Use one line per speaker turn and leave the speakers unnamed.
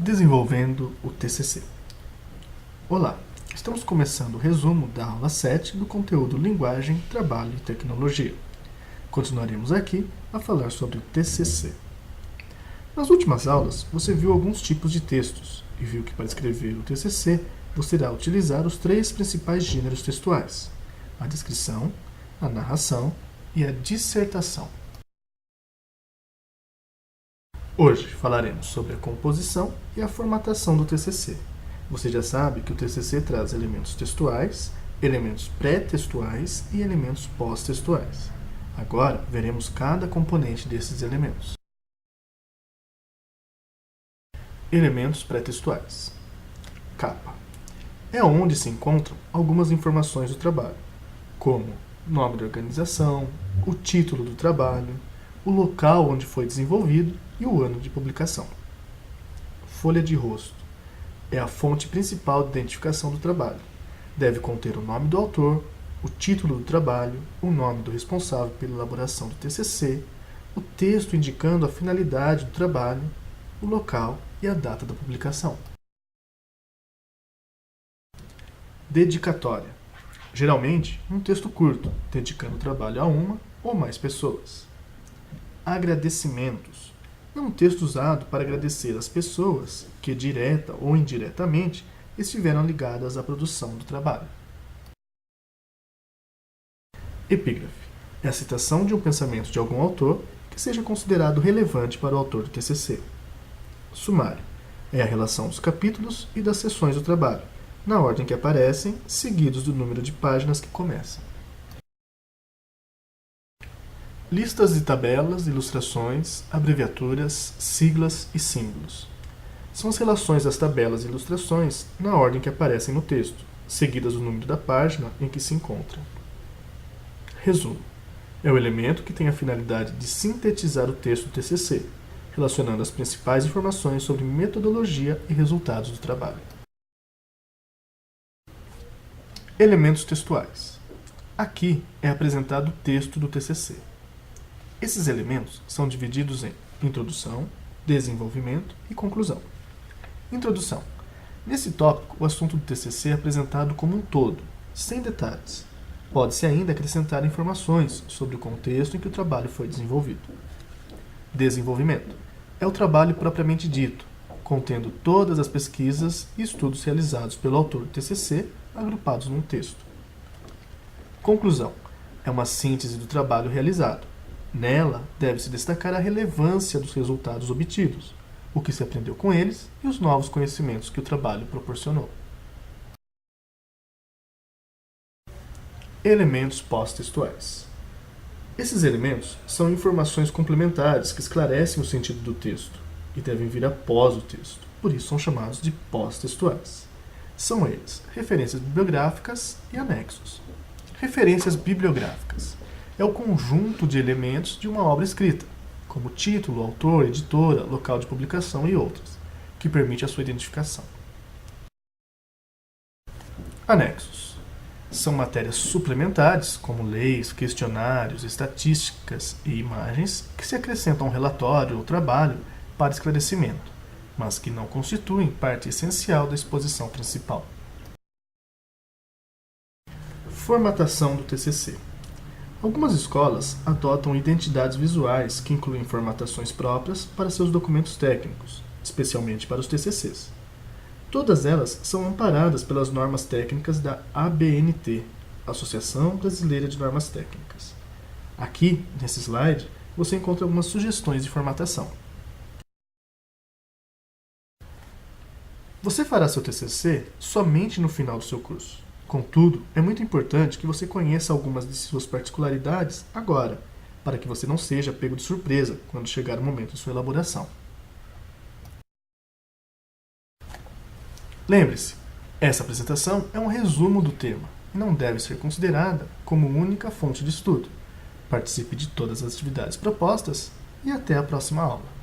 Desenvolvendo o TCC. Olá, estamos começando o resumo da aula 7 do conteúdo Linguagem, Trabalho e Tecnologia. Continuaremos aqui a falar sobre o TCC. Nas últimas aulas, você viu alguns tipos de textos e viu que para escrever o TCC, você irá utilizar os três principais gêneros textuais: a descrição, a narração e a dissertação. Hoje falaremos sobre a composição e a formatação do TCC. Você já sabe que o TCC traz elementos textuais, elementos pré-textuais e elementos pós-textuais. Agora, veremos cada componente desses elementos. Elementos pré-textuais. Capa. É onde se encontram algumas informações do trabalho, como nome da organização, o título do trabalho, o local onde foi desenvolvido e o ano de publicação. Folha de rosto. É a fonte principal de identificação do trabalho. Deve conter o nome do autor, o título do trabalho, o nome do responsável pela elaboração do TCC, o texto indicando a finalidade do trabalho, o local e a data da publicação. Dedicatória. Geralmente, um texto curto, dedicando o trabalho a uma ou mais pessoas. Agradecimentos. É um texto usado para agradecer as pessoas que, direta ou indiretamente, estiveram ligadas à produção do trabalho. Epígrafe. É a citação de um pensamento de algum autor que seja considerado relevante para o autor do TCC. Sumário. É a relação dos capítulos e das seções do trabalho, na ordem que aparecem, seguidos do número de páginas que começam. Listas de tabelas, ilustrações, abreviaturas, siglas e símbolos. São as relações das tabelas e ilustrações na ordem que aparecem no texto, seguidas do número da página em que se encontram. Resumo. É o elemento que tem a finalidade de sintetizar o texto do TCC, relacionando as principais informações sobre metodologia e resultados do trabalho. Elementos textuais. Aqui é apresentado o texto do TCC. Esses elementos são divididos em introdução, desenvolvimento e conclusão. Introdução. Nesse tópico, o assunto do TCC é apresentado como um todo, sem detalhes. Pode-se ainda acrescentar informações sobre o contexto em que o trabalho foi desenvolvido. Desenvolvimento. É o trabalho propriamente dito, contendo todas as pesquisas e estudos realizados pelo autor do TCC, agrupados num texto. Conclusão. É uma síntese do trabalho realizado. Nela, deve-se destacar a relevância dos resultados obtidos, o que se aprendeu com eles e os novos conhecimentos que o trabalho proporcionou. Elementos pós-textuais. Esses elementos são informações complementares que esclarecem o sentido do texto e devem vir após o texto, por isso são chamados de pós-textuais. São eles referências bibliográficas e anexos. Referências bibliográficas. É o conjunto de elementos de uma obra escrita, como título, autor, editora, local de publicação e outras, que permite a sua identificação. Anexos. São matérias suplementares, como leis, questionários, estatísticas e imagens, que se acrescentam ao relatório ou trabalho para esclarecimento, mas que não constituem parte essencial da exposição principal. Formatação do TCC. Algumas escolas adotam identidades visuais que incluem formatações próprias para seus documentos técnicos, especialmente para os TCCs. Todas elas são amparadas pelas normas técnicas da ABNT, Associação Brasileira de Normas Técnicas. Aqui, nesse slide, você encontra algumas sugestões de formatação. Você fará seu TCC somente no final do seu curso. Contudo, é muito importante que você conheça algumas de suas particularidades agora, para que você não seja pego de surpresa quando chegar o momento de sua elaboração. Lembre-se, essa apresentação é um resumo do tema e não deve ser considerada como única fonte de estudo. Participe de todas as atividades propostas e até a próxima aula.